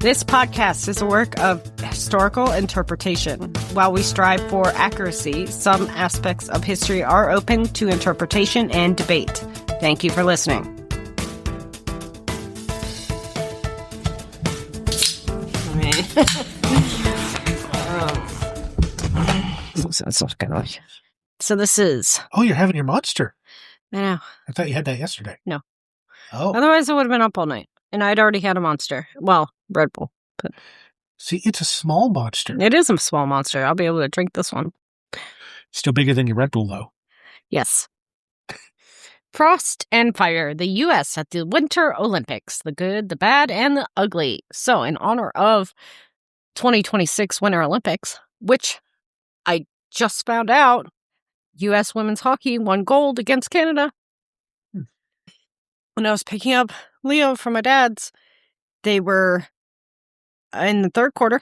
This podcast is a work of historical interpretation. While we strive for accuracy, some aspects of history are open to interpretation and debate. Thank you for listening. So this is... Oh, you're having your monster. I know. I thought you had that yesterday. No. Oh. Otherwise, I would have been up all night. And I'd already had a monster. Well, Red Bull. But see, it's a small monster. it is a small monster. I'll be able to drink this one. Still bigger than your Red Bull, though. Yes. Frost and fire. The U.S. at the Winter Olympics. The good, the bad, and the ugly. So, in honor of 2026 Winter Olympics, which I just found out, U.S. women's hockey won gold against Canada. When I was picking up Leo from my dad's, they were in the third quarter,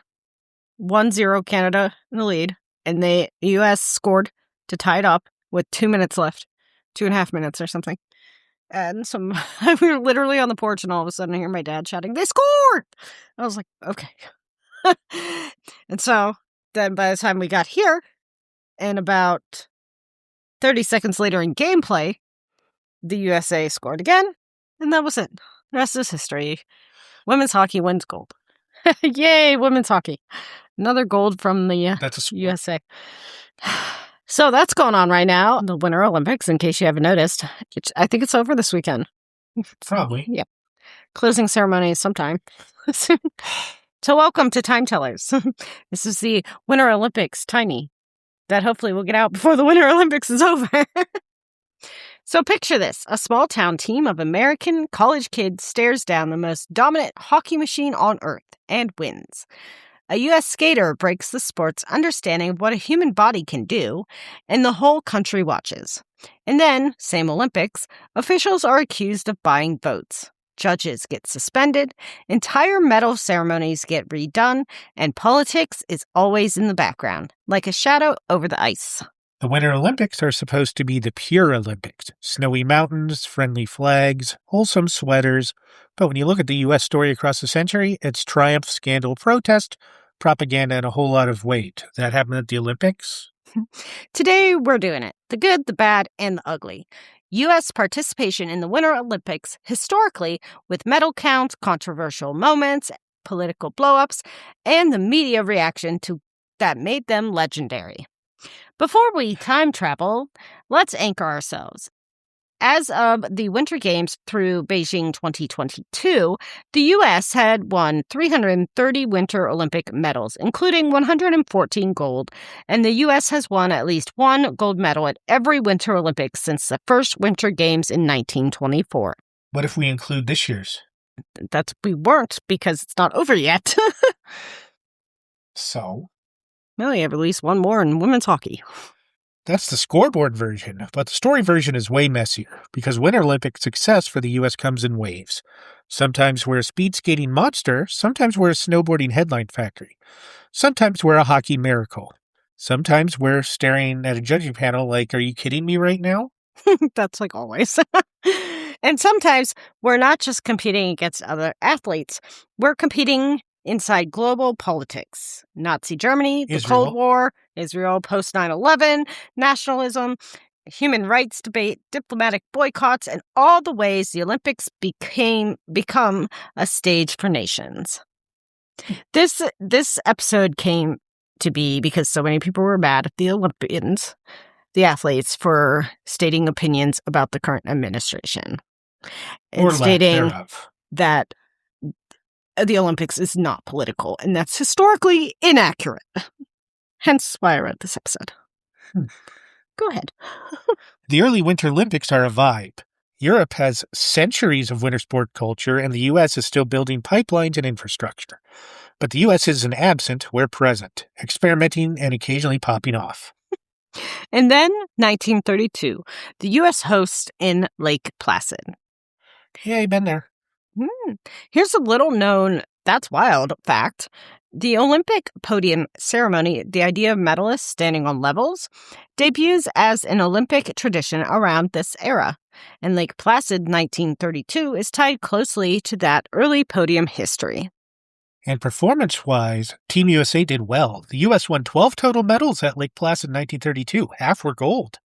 1-0 Canada in the lead, and the U.S. scored to tie it up with 2 minutes left, 2.5 minutes or something. And we were literally on the porch, and all of a sudden I hear my dad shouting, "They scored!" I was like, okay. And so then by the time we got here, and about 30 seconds later in gameplay, the USA scored again, and that was it. The rest is history. Women's hockey wins gold. Yay, women's hockey. Another gold from the USA. So that's going on right now. The Winter Olympics, in case you haven't noticed. I think it's over this weekend. Probably. Yep. Closing ceremony sometime soon. So welcome to Time Tellers. This is the Winter Olympics tiny that hopefully will get out before the Winter Olympics is over. So picture this. A small town team of American college kids stares down the most dominant hockey machine on Earth and wins. A U.S. skater breaks the sport's understanding of what a human body can do, and the whole country watches. And then, same Olympics, officials are accused of buying votes. Judges get suspended, entire medal ceremonies get redone, and politics is always in the background, like a shadow over the ice. The Winter Olympics are supposed to be the pure Olympics. Snowy mountains, friendly flags, wholesome sweaters. But when you look at the U.S. story across the century, it's triumph, scandal, protest, propaganda, and a whole lot of weight. That happened at the Olympics? Today, we're doing it. The good, the bad, and the ugly. U.S. participation in the Winter Olympics, historically, with medal counts, controversial moments, political blow-ups, and the media reaction to that made them legendary. Before we time travel, let's anchor ourselves. As of the Winter Games through Beijing 2022, the U.S. had won 330 Winter Olympic medals, including 114 gold, and the U.S. has won at least one gold medal at every Winter Olympics since the first Winter Games in 1924. What if we include this year's? We weren't, because it's not over yet. So? Well, you have at least one more in women's hockey. That's the scoreboard version, but the story version is way messier, because Winter Olympic success for the U.S. comes in waves. Sometimes we're a speed skating monster, sometimes we're a snowboarding headline factory, sometimes we're a hockey miracle, sometimes we're staring at a judging panel like, are you kidding me right now? That's like always. And sometimes we're not just competing against other athletes, we're competing inside global politics. Nazi Germany, the Cold War, Israel post 9/11, nationalism, human rights debate, diplomatic boycotts, and all the ways the Olympics become a stage for nations. This episode came to be because so many people were mad at the Olympians, the athletes, for stating opinions about the current administration. And stating that the Olympics is not political, and that's historically inaccurate. Hence why I wrote this episode. Go ahead. The early Winter Olympics are a vibe. Europe has centuries of winter sport culture, and the U.S. is still building pipelines and infrastructure. But the U.S. isn't absent, we're present, experimenting and occasionally popping off. And then, 1932, the U.S. hosts in Lake Placid. Yeah, I've been there. Here's a little-known, that's wild, fact. The Olympic podium ceremony, the idea of medalists standing on levels, debuts as an Olympic tradition around this era. And Lake Placid 1932 is tied closely to that early podium history. And performance-wise, Team USA did well. The U.S. won 12 total medals at Lake Placid in 1932. Half were gold.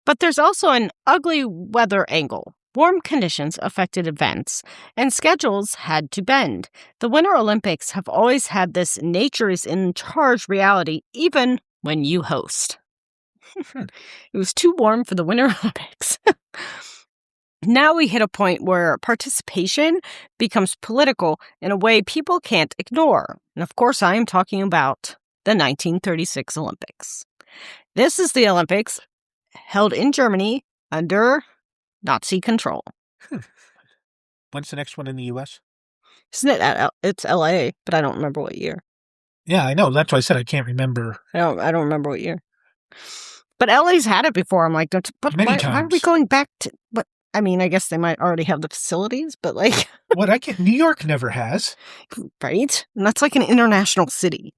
But there's also an ugly weather angle. Warm conditions affected events, and schedules had to bend. The Winter Olympics have always had this nature is in charge reality, even when you host. It was too warm for the Winter Olympics. Now we hit a point where participation becomes political in a way people can't ignore. And of course, I am talking about the 1936 Olympics. This is the Olympics held in Germany under Nazi control. When's the next one in the U.S.? Isn't it? It's L.A., but I don't remember what year. Yeah, I know. That's why I said I can't remember. I don't remember what year. But L.A.'s had it before. I'm like, why are we going back to? What? I mean, I guess they might already have the facilities, but like, New York never has, right? And that's like an international city.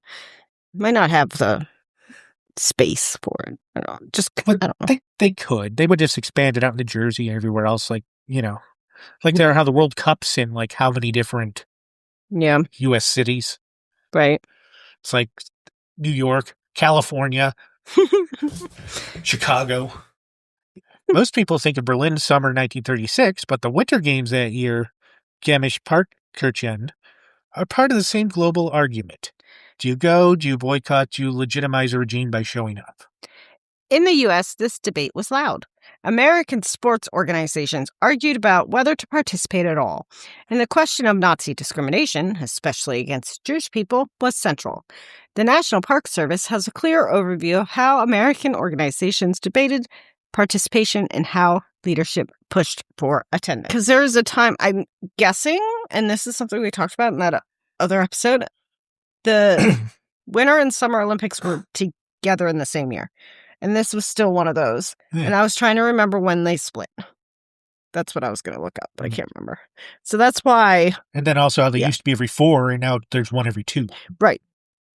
Might not have the space for it. I don't know. They could. They would just expand it out into Jersey and everywhere else. Like there how the World Cup's in like how many different U.S. cities. Right. It's like New York, California, Chicago. Most people think of Berlin summer 1936, but the Winter Games that year, Garmisch-Partenkirchen, are part of the same global argument. Do you go? Do you boycott? Do you legitimize a regime by showing up? In the U.S., this debate was loud. American sports organizations argued about whether to participate at all, and the question of Nazi discrimination, especially against Jewish people, was central. The National Park Service has a clear overview of how American organizations debated participation and how leadership pushed for attendance. Because there is a time, I'm guessing, and this is something we talked about in that other episode, the Winter and Summer Olympics were together in the same year. And this was still one of those. Yeah. And I was trying to remember when they split. That's what I was going to look up, but I can't remember. So that's why. And then also how they used to be every 4, and now there's one every 2. Right.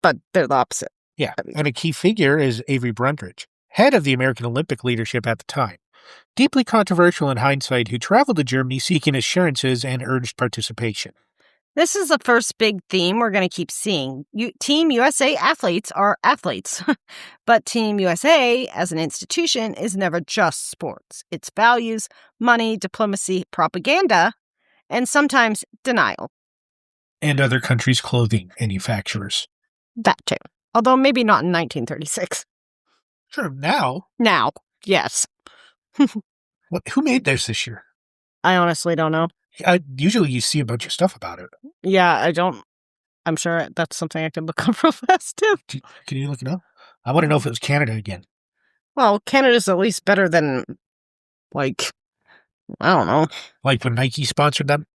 But they're the opposite. Yeah. And a key figure is Avery Brundage, head of the American Olympic leadership at the time. Deeply controversial in hindsight, who traveled to Germany seeking assurances and urged participation. This is the first big theme we're going to keep seeing. Team USA athletes are athletes, but Team USA as an institution is never just sports. It's values, money, diplomacy, propaganda, and sometimes denial. And other countries' clothing manufacturers. That too. Although maybe not in 1936. Sure, now. Now, yes. Who made this year? I honestly don't know. Usually you see a bunch of stuff about it. Yeah, I don't. I'm sure that's something I can look up real fast, too. Can you look it up? I want to know if it was Canada again. Well, Canada's at least better than, like, I don't know. Like when Nike sponsored them?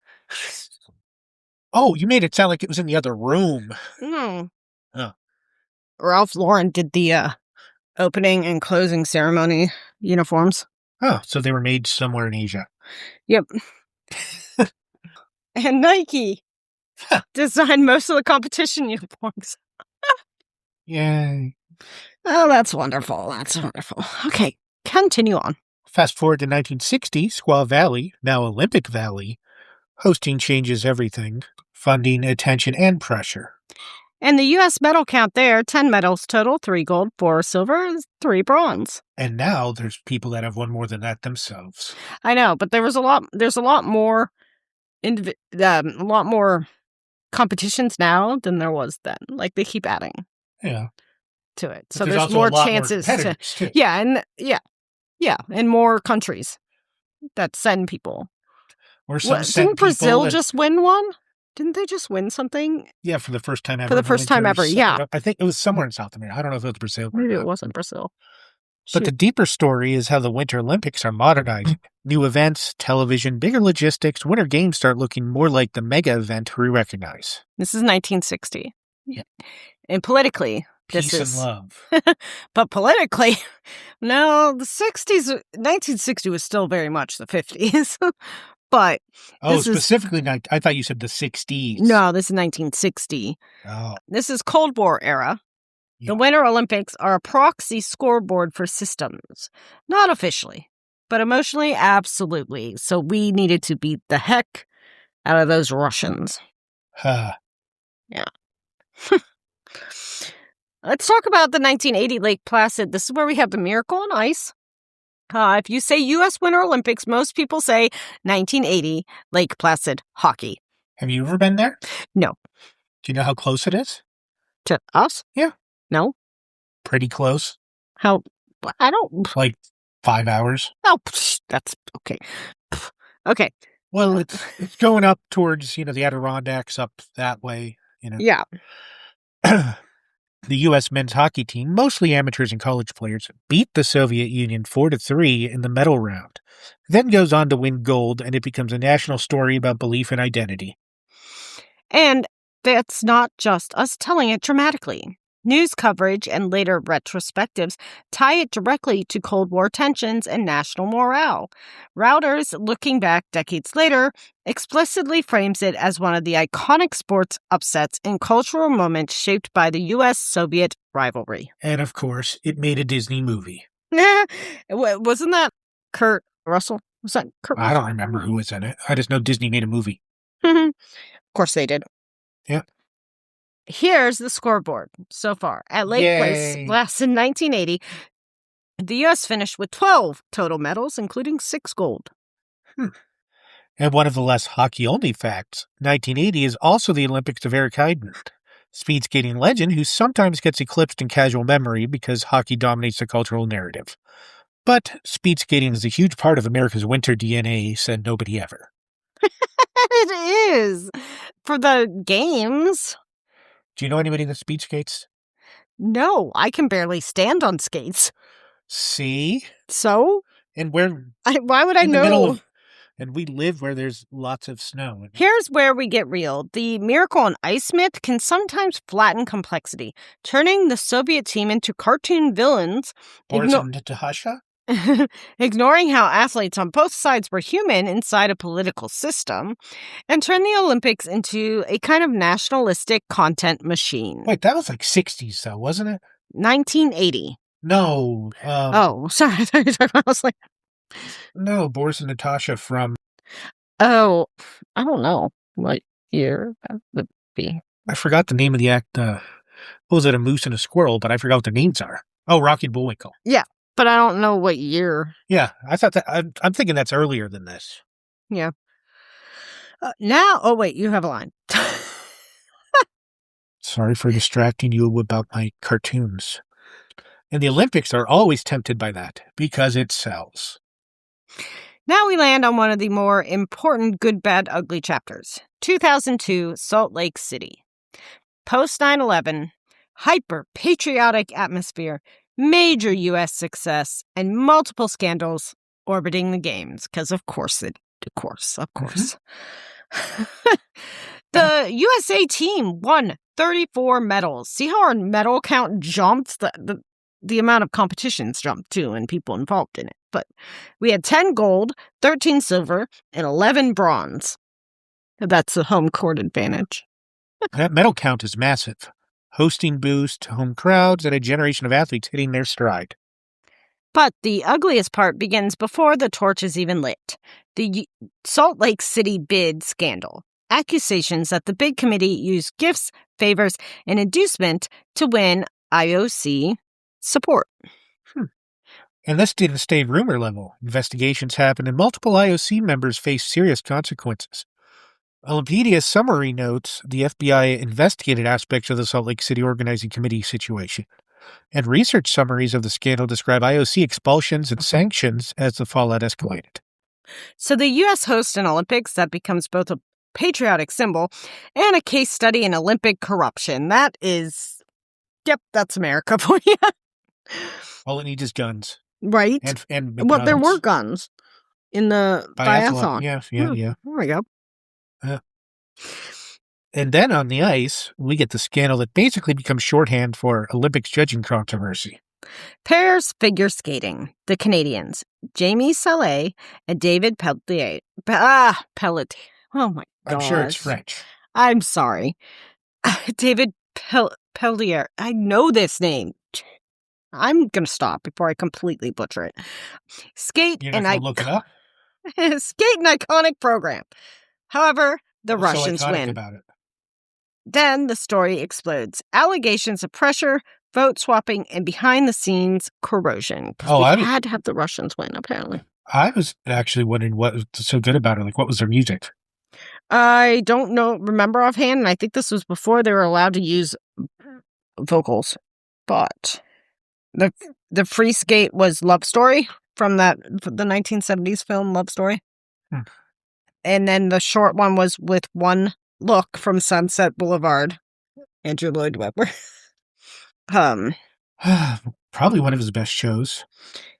Oh, you made it sound like it was in the other room. Oh. Oh. Ralph Lauren did the opening and closing ceremony uniforms. Oh, so they were made somewhere in Asia. Yep. And Nike designed most of the competition uniforms. Yay. Oh, that's wonderful. That's wonderful. Okay, continue on. Fast forward to 1960, Squaw Valley, now Olympic Valley. Hosting changes everything. Funding, attention, and pressure. And the U.S. medal count there, 10 medals total, 3 gold, 4 silver, 3 bronze. And now there's people that have won more than that themselves. I know, but there's a lot more competitions now than there was then. Like they keep adding. Yeah. To it. But so there's more chances to and more countries that send people. Didn't Brazil just win one? Didn't they just win something? Yeah, for the first time ever. For the first time ever, yeah. I think it was somewhere in South America. I don't know if it was Brazil. Maybe it wasn't Brazil. But the deeper story is how the Winter Olympics are modernizing. New events, television, bigger logistics, Winter Games start looking more like the mega event we recognize. This is 1960. Yeah. And politically, Peace and love. But politically, no, the 60s, 1960 was still very much the 50s. But specifically, I thought you said the 60s. No, this is 1960. Oh. This is Cold War era. Yeah. The Winter Olympics are a proxy scoreboard for systems. Not officially, but emotionally, absolutely. So we needed to beat the heck out of those Russians. Huh. Let's talk about the 1980 Lake Placid. This is where we have the Miracle on Ice. If you say U.S. Winter Olympics, most people say 1980 Lake Placid hockey. Have you ever been there? No. Do you know how close it is? To us? Yeah. No. Pretty close. How? I don't. Like 5 hours. Oh, that's okay. Okay. Well, it's going up towards, the Adirondacks up that way, Yeah. The U.S. men's hockey team, mostly amateurs and college players, beat the Soviet Union 4-3 in the medal round, then goes on to win gold, and it becomes a national story about belief and identity. And that's not just us telling it dramatically. News coverage and later retrospectives tie it directly to Cold War tensions and national morale. Reuters, looking back decades later, explicitly frames it as one of the iconic sports upsets and cultural moments shaped by the U.S.-Soviet rivalry. And, of course, it made a Disney movie. Wasn't that Kurt Russell? Was that Kurt Russell? I don't remember who was in it. I just know Disney made a movie. Of course they did. Yeah. Here's the scoreboard so far. At Lake Placid in 1980, the U.S. finished with 12 total medals, including 6 gold. And one of the less hockey-only facts, 1980 is also the Olympics of Eric Heiden, speed skating legend who sometimes gets eclipsed in casual memory because hockey dominates the cultural narrative. But speed skating is a huge part of America's winter DNA, said nobody ever. It is. For the games. Do you know anybody that speed skates? No, I can barely stand on skates. See? So? And why would I know? And we live where there's lots of snow. Here's where we get real. The Miracle on Ice myth can sometimes flatten complexity, turning the Soviet team into cartoon villains. Ignoring how athletes on both sides were human inside a political system, and turn the Olympics into a kind of nationalistic content machine. Wait, that was like 60s though, wasn't it? 1980. No. Oh, sorry. I thought you were talking about, I was like... No, Boris and Natasha from... Oh, I don't know what year that would be. I forgot the name of the act. What was it, a moose and a squirrel, but I forgot what their names are. Oh, Rocky and Bullwinkle. Yeah. But I don't know what year. Yeah, I thought that. I'm thinking that's earlier than this. Yeah. Now, oh wait, you have a line. Sorry for distracting you about my cartoons. And the Olympics are always tempted by that because it sells. Now we land on one of the more important good, bad, ugly chapters. 2002, Salt Lake City. Post 9/11, hyper-patriotic atmosphere, major U.S. success, and multiple scandals orbiting the games. Because of course. The USA team won 34 medals. See how our medal count jumped? The amount of competitions jumped too and people involved in it. But we had 10 gold, 13 silver, and 11 bronze. That's the home court advantage. That medal count is massive. Hosting boost, home crowds, and a generation of athletes hitting their stride. But the ugliest part begins before the torch is even lit. The Salt Lake City bid scandal. Accusations that the bid committee used gifts, favors, and inducement to win IOC support. And this didn't stay rumor level. Investigations happened and multiple IOC members faced serious consequences. Olympedia's summary notes the FBI investigated aspects of the Salt Lake City Organizing Committee situation, and research summaries of the scandal describe IOC expulsions and sanctions as the fallout escalated. So the U.S. hosts an Olympics that becomes both a patriotic symbol and a case study in Olympic corruption. That is, that's America for you. All it needs is guns. Right. And well, there were guns in the biathlon. Yeah. There we go. And then on the ice, we get the scandal that basically becomes shorthand for Olympics judging controversy. Pairs figure skating. The Canadians, Jamie Salé and David Pelletier. Pelletier. Oh my God. I'm sure it's French. I'm sorry. David Pelletier. I know this name. I'm going to stop before I completely butcher it. Skate You're not going to look it up? Skate an iconic program. However, the What's Russians so iconic win. About it? Then the story explodes. Allegations of pressure, vote swapping, and behind-the-scenes corrosion. Because we had to have the Russians win, apparently. I was actually wondering what was so good about it. Like, what was their music? I don't remember offhand, and I think this was before they were allowed to use vocals. But the free skate was Love Story from the 1970s film Love Story. And then the short one was With One Look from Sunset Boulevard. Andrew Lloyd Webber. Probably one of his best shows.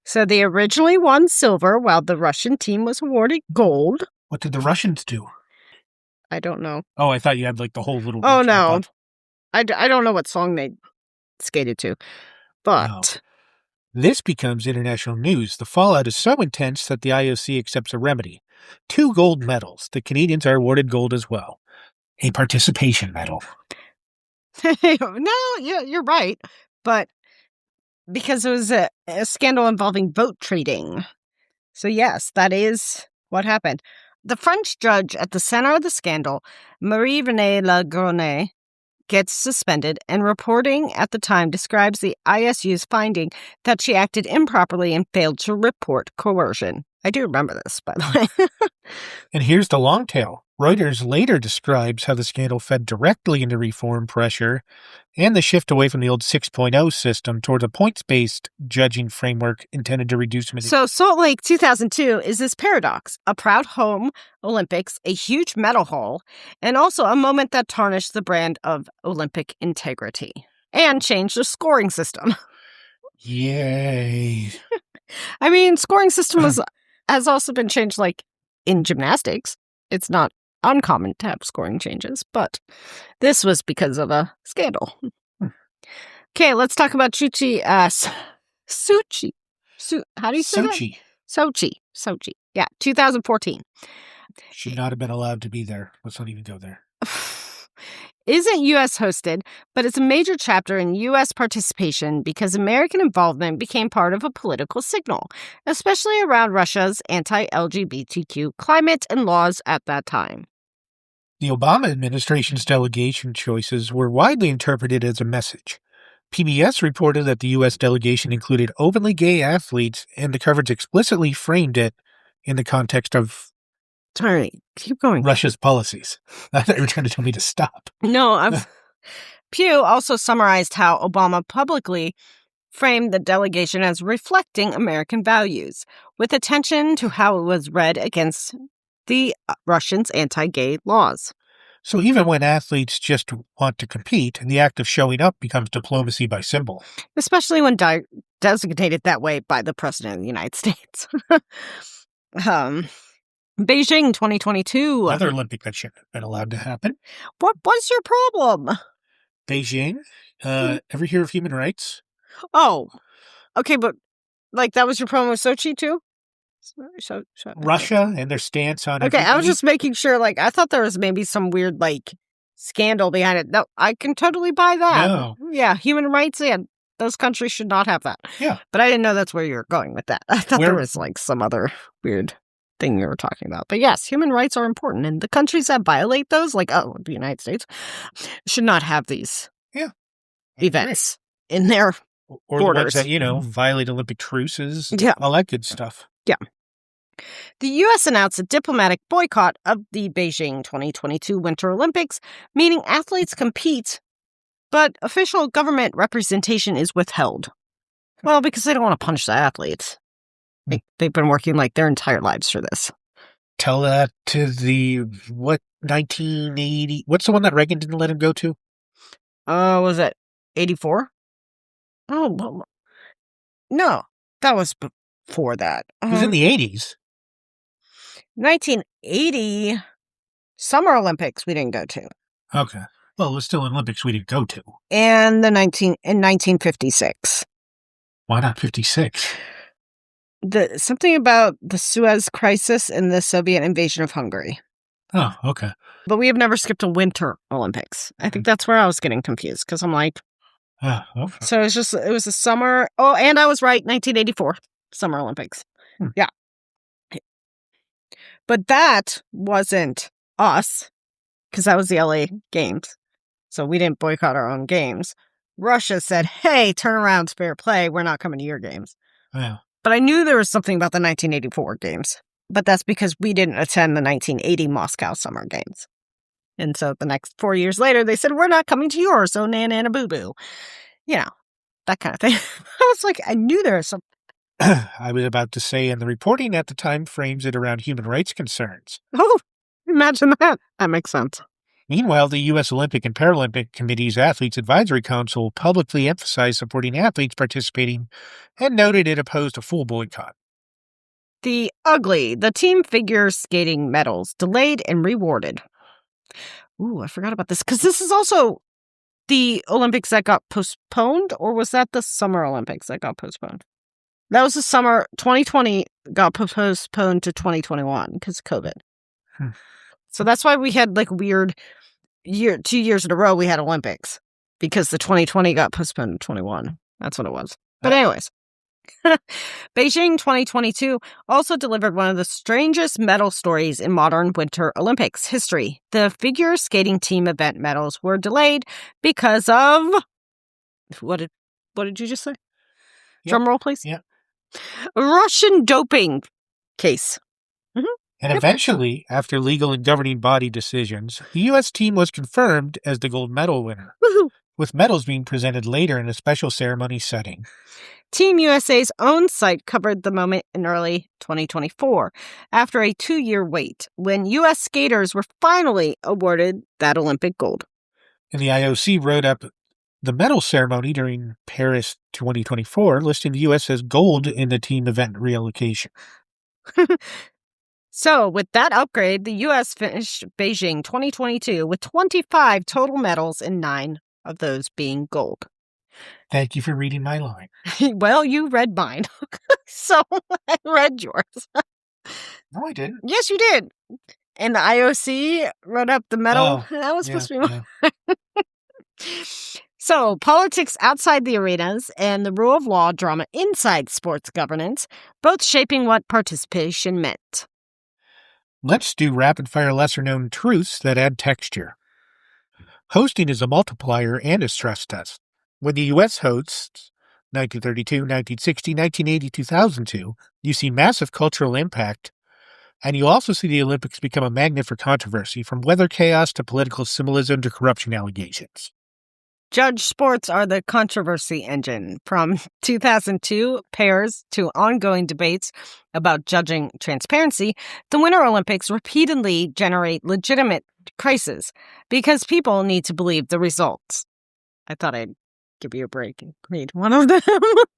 So they originally won silver while the Russian team was awarded gold. What did the Russians do? I don't know. Oh, I thought you had like the whole little... Oh, no. I don't know what song they skated to. But... No. This becomes international news. The fallout is so intense that the IOC accepts a remedy. 2 gold medals. The Canadians are awarded gold as well. A participation medal. No, you're right. But because it was a scandal involving vote trading. So yes, that is what happened. The French judge at the center of the scandal, Marie-Renée Lagrenay, gets suspended, and reporting at the time describes the ISU's finding that she acted improperly and failed to report coercion. I do remember this, by the way. And here's the long tail. Reuters later describes how the scandal fed directly into reform pressure and the shift away from the old 6.0 system towards a points-based judging framework intended to reduce... So Salt Lake 2002 is this paradox: a proud home Olympics, a huge medal haul, and also a moment that tarnished the brand of Olympic integrity and changed the scoring system. Yay. I mean, scoring system has also been changed, like, in gymnastics. It's not uncommon to have scoring changes, but this was because of a scandal. Okay, let's talk about Sochi. Sochi. How do you say that? Sochi. Yeah, 2014. Should not have been allowed to be there. Let's not even go there. Isn't U.S. hosted, but it's a major chapter in U.S. participation because American involvement became part of a political signal, especially around Russia's anti-LGBTQ climate and laws at that time. The Obama administration's delegation choices were widely interpreted as a message. PBS reported that the U.S. delegation included openly gay athletes, and the coverage explicitly framed it in the context of... Sorry, keep going. Russia's policies. I thought you were trying to tell me to stop. No, Pew also summarized how Obama publicly framed the delegation as reflecting American values, with attention to how it was read against the Russians' anti-gay laws. So even when athletes just want to compete, the act of showing up becomes diplomacy by symbol. Especially when designated that way by the President of the United States. Beijing 2022. Another Olympic that shouldn't have been allowed to happen. What's your problem? Beijing? Ever hear of human rights? Oh, okay, but like that was your problem with Sochi too? So Russia and their stance on Okay, I was just making sure, like, I thought there was maybe some weird, like, scandal behind it. No, I can totally buy that. No. Yeah, human rights, yeah, those countries should not have that. Yeah. But I didn't know that's where you were going with that. I thought there was, like, some other weird thing you were talking about. But yes, human rights are important, and the countries that violate those, like, the United States, should not have these events in their or borders. The ones that, violate Olympic truces, yeah. all that good stuff. Yeah. The U.S. announced a diplomatic boycott of the Beijing 2022 Winter Olympics, meaning athletes compete, but official government representation is withheld. Well, because they don't want to punish the athletes. They've been working like their entire lives for this. Tell that to 1980? What's the one that Reagan didn't let him go to? Was it 84? Oh, well, no, that was before that. It was in the 80s. 1980 Summer Olympics we didn't go to. Okay. Well, it was still Olympics we didn't go to. And in 1956. Why not 56? Something about the Suez Crisis and the Soviet invasion of Hungary. Oh, okay. But we have never skipped a Winter Olympics. I think that's where I was getting confused, because I'm like... okay. So it was a summer... Oh, and I was right, 1984 Summer Olympics. Yeah. But that wasn't us, because that was the LA Games. So we didn't boycott our own games. Russia said, hey, turn around, fair play. We're not coming to your games. Yeah. But I knew there was something about the 1984 games. But that's because we didn't attend the 1980 Moscow Summer Games. And so the next 4 years later, they said, we're not coming to yours, so nana boo boo. You know, that kind of thing. I was like, I knew there was something. I was about to say, and the reporting at the time frames it around human rights concerns. Oh, imagine that. That makes sense. Meanwhile, the U.S. Olympic and Paralympic Committee's Athletes Advisory Council publicly emphasized supporting athletes participating and noted it opposed a full boycott. The team figure skating medals delayed and rewarded. Ooh, I forgot about this because this is also the Olympics that got postponed, or was that the Summer Olympics that got postponed? That was the summer. 2020 got postponed to 2021 because of COVID. So that's why we had like weird 2 years in a row we had Olympics because the 2020 got postponed to 21. That's what it was. But anyways, Beijing 2022 also delivered one of the strangest medal stories in modern Winter Olympics history. The figure skating team event medals were delayed because of what did you just say? Yep. Drum roll, please. Yeah. Russian doping case. And eventually, after legal and governing body decisions, the U.S. team was confirmed as the gold medal winner, Woohoo! with medals being presented later in a special ceremony setting. Team USA's own site covered the moment in early 2024, after a 2-year wait, when U.S. skaters were finally awarded that Olympic gold. And the IOC wrote up the medal ceremony during Paris 2024, listing the U.S. as gold in the team event reallocation. So, with that upgrade, the U.S. finished Beijing 2022 with 25 total medals and 9 of those being gold. Thank you for reading my line. Well, you read mine, so I read yours. No, I didn't. Yes, you did. And the IOC wrote up the medal. That was supposed to be mine. So, politics outside the arenas and the rule of law drama inside sports governance, both shaping what participation meant. Let's do rapid-fire lesser-known truths that add texture. Hosting is a multiplier and a stress test. When the U.S. hosts 1932, 1960, 1980, 2002, you see massive cultural impact, and you also see the Olympics become a magnet for controversy, from weather chaos to political symbolism to corruption allegations. Judge sports are the controversy engine. From 2002 pairs to ongoing debates about judging transparency, the Winter Olympics repeatedly generate legitimate crises because people need to believe the results. I thought I'd give you a break and read one of them.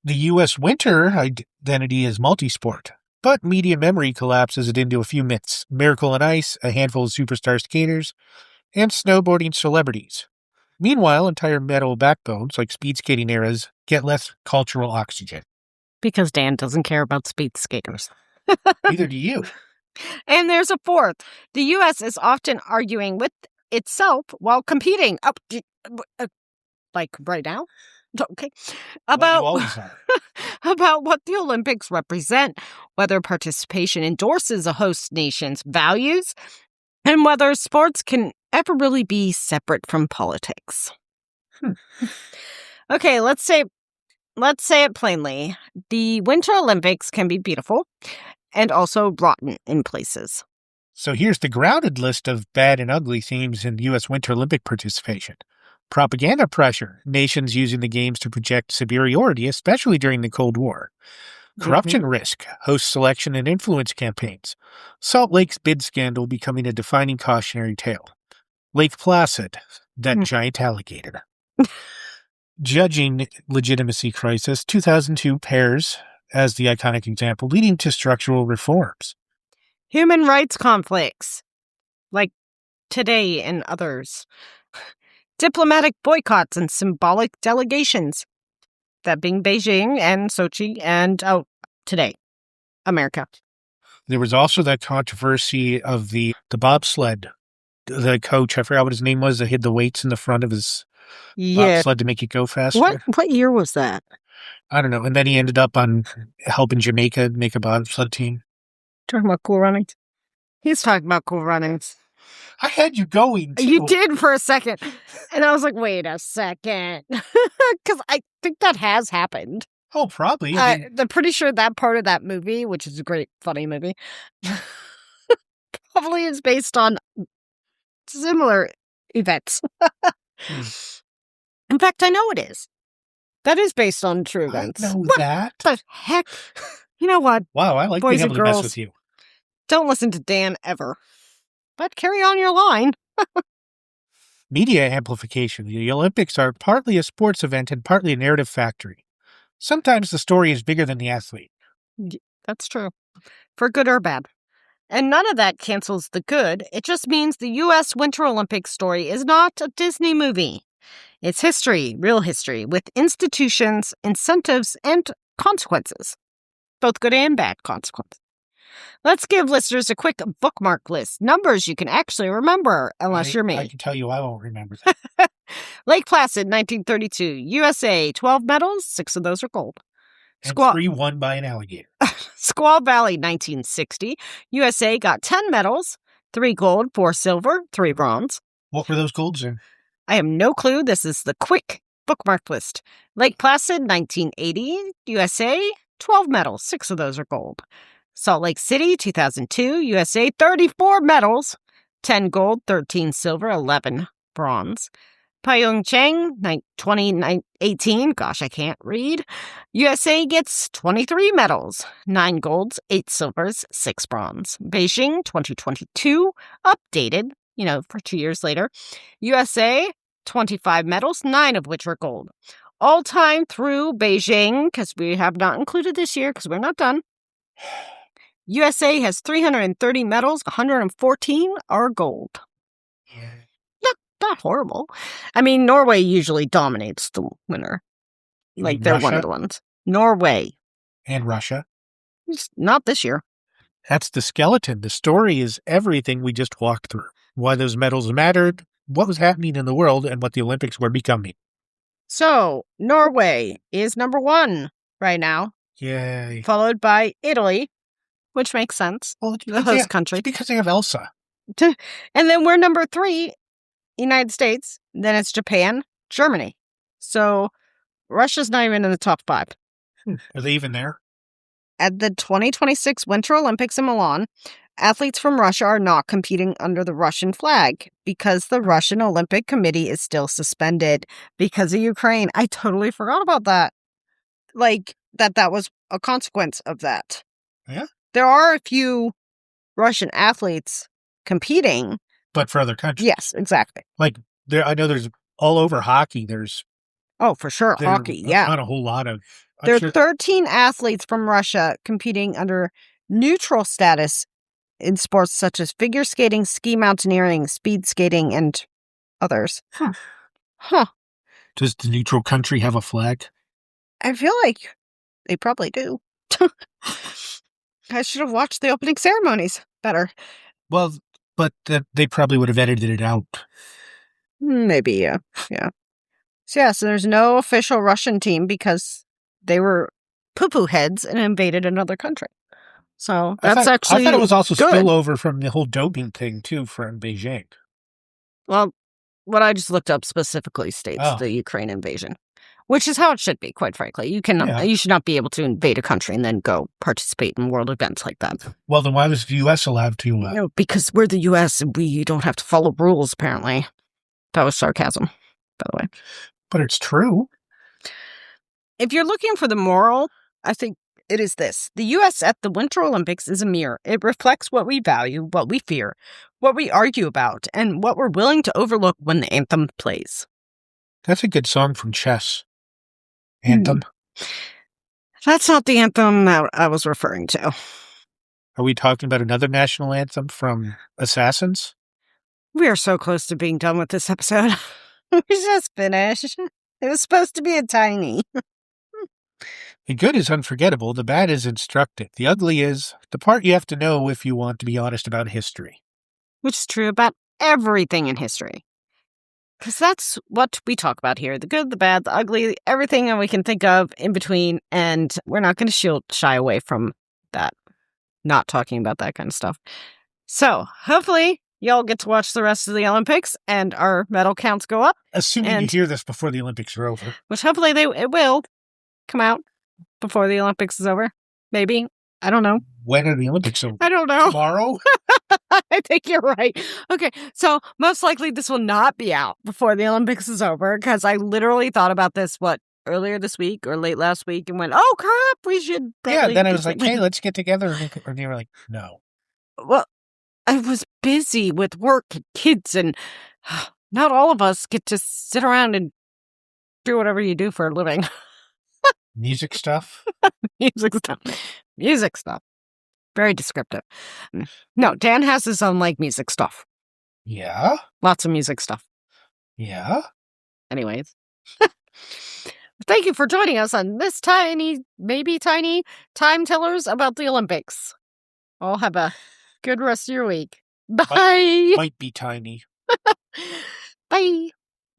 The U.S. winter identity is multi-sport, but media memory collapses it into a few myths: Miracle on Ice, a handful of superstar skaters, and snowboarding celebrities. Meanwhile, entire metal backbones, like speed skating eras, get less cultural oxygen. Because Dan doesn't care about speed skaters. Neither do you. And there's a fourth. The U.S. is often arguing with itself while competing. Like right now? Okay. About, well, you always are. About what the Olympics represent, whether participation endorses a host nation's values, and whether sports can ever really be separate from politics. Okay, let's say it plainly. The Winter Olympics can be beautiful and also rotten in places. So here's the grounded list of bad and ugly themes in U.S. Winter Olympic participation. Propaganda pressure, nations using the games to project superiority, especially during the Cold War. Corruption risk, host selection and influence campaigns. Salt Lake's bid scandal becoming a defining cautionary tale. Lake Placid, that giant alligator. Judging legitimacy crisis, 2002 pairs as the iconic example, leading to structural reforms. Human rights conflicts, like today and others. Diplomatic boycotts and symbolic delegations, that being Beijing and Sochi and, today, America. There was also that controversy of the bobsled. The coach, I forgot what his name was, that hid the weights in the front of his bobsled to make it go faster. What year was that? I don't know. And then he ended up on helping Jamaica make a bobsled team. Talking about Cool Runnings? He's talking about Cool Runnings. I had you going, too. You did for a second. And I was like, wait a second. Because I think that has happened. Oh, probably. I'm pretty sure that part of that movie, which is a great, funny movie, probably is based on similar events. In fact, I know it is. That is based on true events. I know what that. the heck? You know what? Wow, I like Boys being able and to mess girls, with you. don't listen to Dan ever. But carry on your line. Media amplification. The Olympics are partly a sports event and partly a narrative factory. Sometimes the story is bigger than the athlete. That's true. For good or bad. And none of that cancels the good. It just means the U.S. Winter Olympics story is not a Disney movie. It's history, real history, with institutions, incentives, and consequences. Both good and bad consequences. Let's give listeners a quick bookmark list. Numbers you can actually remember, unless you're me. I can tell you I won't remember that. Lake Placid, 1932. USA, 12 medals. 6 of those are gold. And 3 won by an alligator. Squaw Valley, 1960. USA got 10 medals. 3 gold, 4 silver, 3 bronze. What were those golds in? I have no clue. This is the quick bookmark list. Lake Placid, 1980. USA, 12 medals. 6 of those are gold. Salt Lake City, 2002, USA, 34 medals, 10 gold, 13 silver, 11 bronze. Pyeongchang, 2018, gosh, I can't read. USA gets 23 medals, 9 golds, 8 silvers, 6 bronze. Beijing, 2022, updated, for 2 years later. USA, 25 medals, 9 of which are gold. All time through Beijing, because we have not included this year because we're not done. USA has 330 medals, 114 are gold. Yeah. Not horrible. I mean, Norway usually dominates the winner. Like, they're Russia? one of the ones. Norway. And Russia. Not this year. That's the skeleton. The story is everything we just walked through. Why those medals mattered, what was happening in the world, and what the Olympics were becoming. So, Norway is number 1 right now. Yay. Followed by Italy, which makes sense. Well, the host country. Because they have Elsa. And then we're number 3, United States. Then it's Japan, Germany. So Russia's not even in the top 5. Are they even there? At the 2026 Winter Olympics in Milan, athletes from Russia are not competing under the Russian flag because the Russian Olympic Committee is still suspended because of Ukraine. I totally forgot about that. Like, that was a consequence of that. Yeah? There are a few Russian athletes competing. But for other countries. Yes, exactly. Like, I know there's all over hockey, for sure, hockey, yeah. Not a whole lot of... There are 13 athletes from Russia competing under neutral status in sports such as figure skating, ski mountaineering, speed skating, and others. Huh. Does the neutral country have a flag? I feel like they probably do. I should have watched the opening ceremonies better. Well, but they probably would have edited it out. Maybe, yeah. So there's no official Russian team because they were poo-poo heads and invaded another country. So that's actually I thought it was also good. spillover from the whole doping thing, too, from Beijing. Well, what I just looked up specifically states the Ukraine invasion, which is how it should be, quite frankly. You should not be able to invade a country and then go participate in world events like that. Well, then why was the U.S. allowed to? No, because we're the U.S. and we don't have to follow rules, apparently. That was sarcasm, by the way. But it's true. If you're looking for the moral, I think it is this. The U.S. at the Winter Olympics is a mirror. It reflects what we value, what we fear, what we argue about, and what we're willing to overlook when the anthem plays. That's a good song from Chess. Anthem. That's not the anthem that I was referring to. Are we talking about another national anthem from Assassins? We are so close to being done with this episode. We just finished. It was supposed to be a tiny. The good is unforgettable. The bad is instructive. The ugly is the part you have to know if you want to be honest about history. Which is true about everything in history. Because that's what we talk about here. The good, the bad, the ugly, everything that we can think of in between. And we're not going to shy away from that. Not talking about that kind of stuff. So, hopefully, y'all get to watch the rest of the Olympics, and our medal counts go up. Assuming you hear this before the Olympics are over. Which hopefully it will come out before the Olympics is over. Maybe. I don't know. When are the Olympics over? I don't know. Tomorrow? I think you're right. Okay, so most likely this will not be out before the Olympics is over, because I literally thought about this, earlier this week or late last week, and went, oh crap, we should. Yeah, then I was like, hey, let's get together. And you were like, no. Well, I was busy with work and kids, and not all of us get to sit around and do whatever you do for a living. Music stuff? Music stuff. Very descriptive. No, Dan has his own, music stuff. Yeah? Lots of music stuff. Yeah? Anyways. Thank you for joining us on this maybe tiny, time tellers about the Olympics. All have a good rest of your week. Bye! Might be tiny.